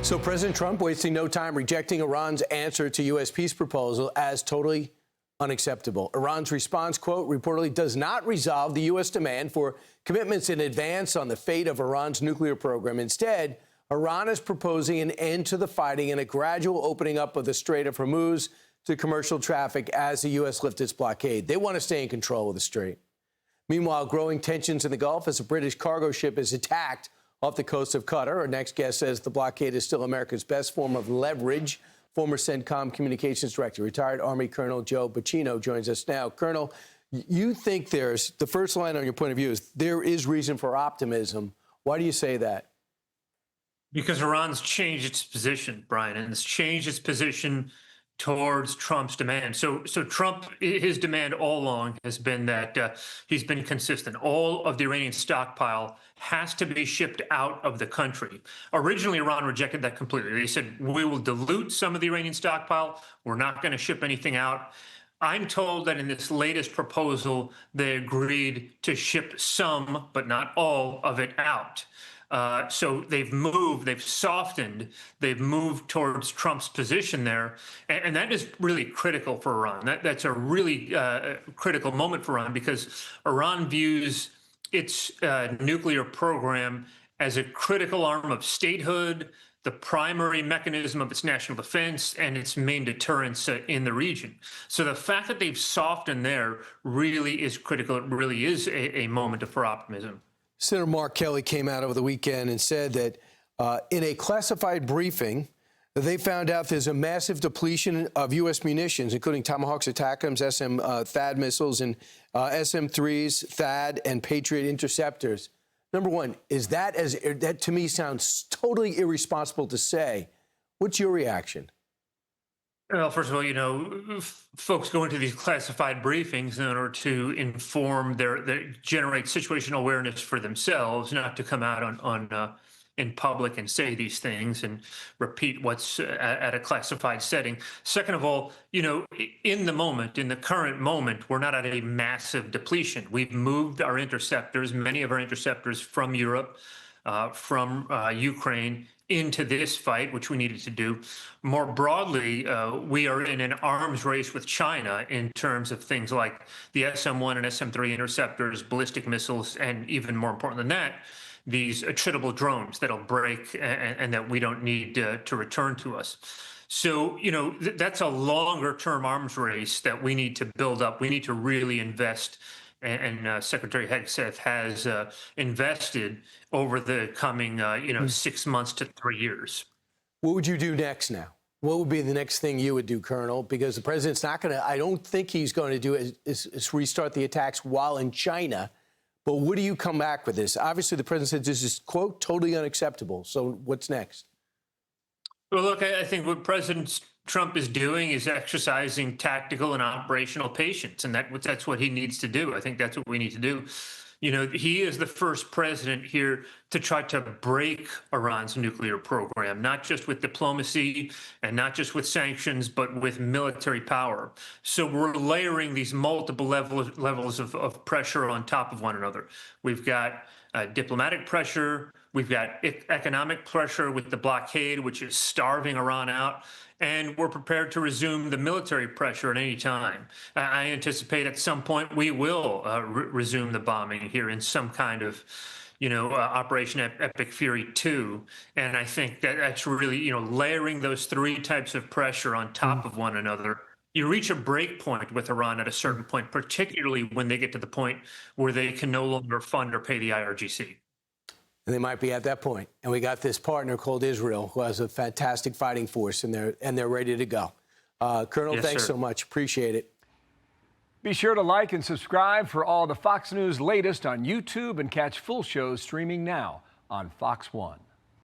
So President Trump wasting no time rejecting Iran's answer to U.S. peace proposal as totally unacceptable. Iran's response, quote, reportedly does not resolve the U.S. demand for commitments in advance on the fate of Iran's nuclear program. Instead, Iran is proposing an end to the fighting and a gradual opening up of the Strait of Hormuz to commercial traffic as the U.S. lifts its blockade. They want to stay in control of the strait. Meanwhile, growing tensions in the Gulf as a British cargo ship is attacked off the coast of Qatar. Our next guest says the blockade is still America's best form of leverage. Former CENTCOM Communications Director, retired Army Colonel Joe Buccino joins us now. Colonel, you think there's, the first line on your point of view is there is reason for optimism. Why do you say that? Because Iran's changed its position, Brian, and it's changed its position towards Trump's demand. So Trump, his demand all along has been that he's been consistent. All of the Iranian stockpile has to be shipped out of the country. Originally, Iran rejected that completely. They said, we will dilute some of the Iranian stockpile. We're not going to ship anything out. I'm told that in this latest proposal, they agreed to ship some, but not all of it out. So they've softened, they've moved towards Trump's position there. And that is really critical for Iran. That's a really critical moment for Iran because Iran views its nuclear program as a critical arm of statehood, the primary mechanism of its national defense, and its main deterrence in the region. So the fact that they've softened there really is critical. It really is a moment for optimism. Senator Mark Kelly came out over the weekend and said that in a classified briefing, they found out there's a massive depletion of U.S. munitions, including Tomahawks, ATACMS, THAAD missiles, and SM-3s, THAAD, and Patriot interceptors. Number one, that to me sounds totally irresponsible to say. What's your reaction? Well, first of all, you know, folks go into these classified briefings in order to inform generate situational awareness for themselves, not to come out in public and say these things and repeat what's at a classified setting. Second of all, you know, in the current moment, we're not at a massive depletion. We've moved our interceptors, many of our interceptors from Europe, from Ukraine, into this fight, which we needed to do. More broadly, we are in an arms race with China in terms of things like the SM-1 and SM-3 interceptors, ballistic missiles, and even more important than that, these attritable drones that'll break and that we don't need to return to us. So, you know, that's a longer-term arms race that we need to build up. We need to really invest, and Secretary Hegseth has invested over the coming, 6 months to 3 years. What would you do next now? What would be the next thing you would do, Colonel? Because the president's not going to, I don't think he's going to do is restart the attacks while in China. But what do you come back with this? Obviously, the president said this is, quote, totally unacceptable. So what's next? Well, look, I think what President Trump is doing is exercising tactical and operational patience, and that's what he needs to do. I think that's what we need to do. You know, he is the first president here to try to break Iran's nuclear program, not just with diplomacy and not just with sanctions, but with military power. So we're layering these multiple levels of pressure on top of one another. We've got diplomatic pressure. We've got economic pressure with the blockade, which is starving Iran out. And we're prepared to resume the military pressure at any time. I anticipate at some point we will resume the bombing here in some kind of, Operation Epic Fury 2. And I think that's really, layering those three types of pressure on top of one another. You reach a break point with Iran at a certain point, particularly when they get to the point where they can no longer fund or pay the IRGC. And they might be at that point. And we got this partner called Israel, who has a fantastic fighting force, and they're ready to go. Colonel, yes, thanks so much. Appreciate it. Be sure to like and subscribe for all the Fox News latest on YouTube and catch full shows streaming now on Fox One.